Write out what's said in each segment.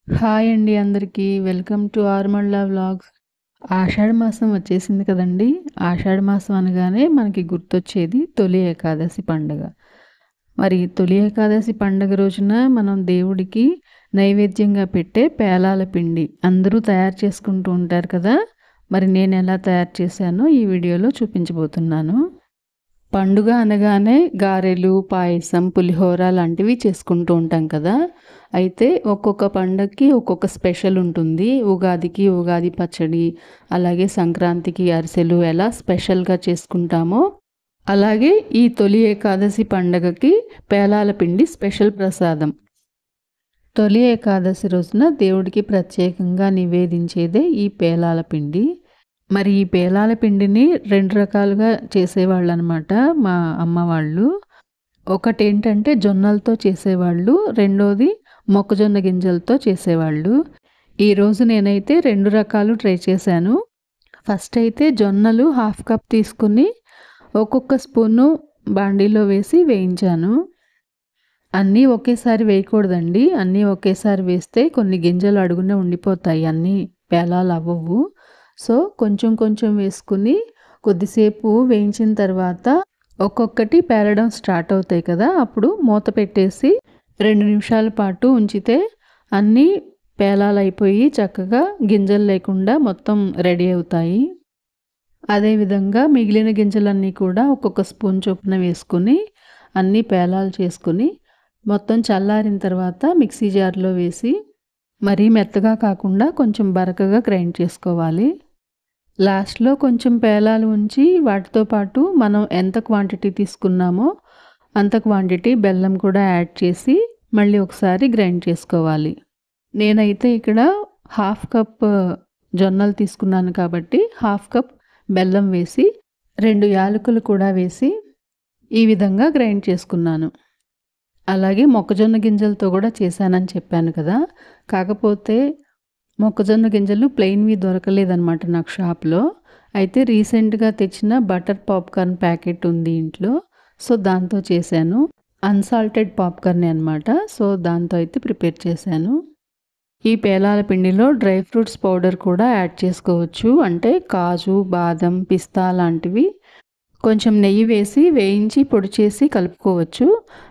Hi అండి అందరికీ. Welcome to Arumalla vlogs. ఆషాఢ మాసం వచ్చేసింది కదండీ! ఆషాఢ మాసం అనగానే మనకి గుర్తొచ్చేది తొలి ఏకాదశి పండుగ. మరి తొలి ఏకాదశి పండుగ రోజున మనం దేవుడికి నైవేద్యంగా పెట్టే పేలాల పిండి అందరూ తయారు చేసుకుంటూ ఉంటారు కదా! మరి నేనెలా తయారు చేశానో ఈ వీడియోలో చూపించబోతున్నాను. పండుగ అనగానే గారెలు, పాయసం, పులిహోర లాంటివి చేసుకుంటూ ఉంటాం కదా! అయితే ఒక్కొక్క పండగకి ఒక్కొక్క స్పెషల్ ఉంటుంది. ఉగాదికి ఉగాది పచ్చడి, అలాగే సంక్రాంతికి అరిసెలు ఎలా స్పెషల్‌గా చేసుకుంటామో, అలాగే ఈ తొలి ఏకాదశి పండగకి పేలాల పిండి స్పెషల్ ప్రసాదం. తొలి ఏకాదశి రోజున దేవుడికి ప్రత్యేకంగా నివేదించేదే ఈ పేలాల పిండి. మరి ఈ పేలాల పిండిని 2 రకాలుగా చేసేవాళ్ళనమాట మా అమ్మ వాళ్ళు. ఒకటేంటంటే జొన్నలతో చేసేవాళ్ళు. రెండోది మొక్కజొన్న గింజలతో చేసేవాళ్ళు. ఈరోజు నేనైతే 2 రకాలు ట్రై చేశాను. ఫస్ట్ అయితే జొన్నలు హాఫ్ కప్ తీసుకొని ఒక్కొక్క స్పూను బాండీలో వేసి వేయించాను. అన్నీ ఒకేసారి వేయకూడదండి. అన్నీ ఒకేసారి వేస్తే కొన్ని గింజలు అడుగున ఉండిపోతాయి. అన్నీ పేలాలవ్వవు. సో, కొంచెం కొంచెం వేసుకుని కొద్దిసేపు వేయించిన తర్వాత ఒక్కొక్కటి పేలడం స్టార్ట్ అవుతాయి కదా! అప్పుడు మూత పెట్టేసి 2 నిమిషాల పాటు ఉంచితే అన్నీ పేలాలైపోయి చక్కగా గింజలు లేకుండా మొత్తం రెడీ అవుతాయి. అదేవిధంగా మిగిలిన గింజలన్నీ కూడా ఒక్కొక్క స్పూన్ చొప్పున వేసుకొని అన్నీ పేలాలు చేసుకొని మొత్తం చల్లారిన తర్వాత మిక్సీ జార్‌లో వేసి మరీ మెత్తగా కాకుండా కొంచెం బరకగా గ్రైండ్ చేసుకోవాలి. లాస్ట్‌లో కొంచెం పేలాలు ఉంచి వాటితో పాటు మనం ఎంత క్వాంటిటీ తీసుకున్నామో అంత క్వాంటిటీ బెల్లం కూడా యాడ్ చేసి మళ్ళీ ఒకసారి గ్రైండ్ చేసుకోవాలి. నేనైతే ఇక్కడ హాఫ్ కప్ జొన్నలు తీసుకున్నాను కాబట్టి హాఫ్ కప్ బెల్లం వేసి 2 యాలకులు కూడా వేసి ఈ విధంగా గ్రైండ్ చేసుకున్నాను. అలాగే మొక్కజొన్న గింజలతో కూడా చేశానని చెప్పాను కదా! కాకపోతే మొక్కజొన్న గింజలు ప్లెయిన్‌వి దొరకలేదనమాట నాకు షాప్‌లో. అయితే రీసెంట్‌గా తెచ్చిన బటర్ పాప్‌కార్న్ ప్యాకెట్ ఉంది ఇంట్లో. సో, దాంతో చేశాను. అన్సాల్టెడ్ పాప్‌కార్నే అనమాట. సో, దాంతో అయితే ప్రిపేర్ చేశాను. ఈ పేలాల పిండిలో డ్రై ఫ్రూట్స్ పౌడర్ కూడా యాడ్ చేసుకోవచ్చు. అంటే కాజు, బాదం, పిస్తా లాంటివి కొంచెం నెయ్యి వేసి వేయించి పొడి చేసి కలుపుకోవచ్చు.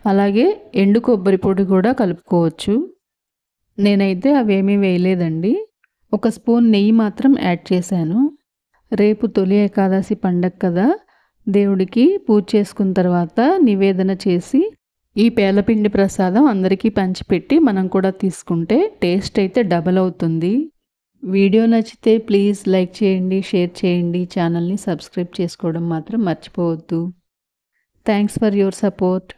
అలాగే ఎండు కొబ్బరి పొడి కూడా కలుపుకోవచ్చు. నేనైతే అవేమీ వేయలేదండి. ఒక స్పూన్ నెయ్యి మాత్రం యాడ్ చేశాను. రేపు తొలి ఏకాదశి పండగ కదా! దేవుడికి పూజ చేసుకున్న తర్వాత నివేదన చేసి ఈ పేలపిండి ప్రసాదం అందరికీ పంచిపెట్టి మనం కూడా తీసుకుంటే టేస్ట్ అయితే డబల్ అవుతుంది. వీడియో నచ్చితే ప్లీజ్ లైక్ చేయండి, షేర్ చేయండి. ఛానల్‌ని సబ్స్క్రైబ్ చేసుకోవడం మాత్రం మర్చిపోవద్దు. Thanks for your support.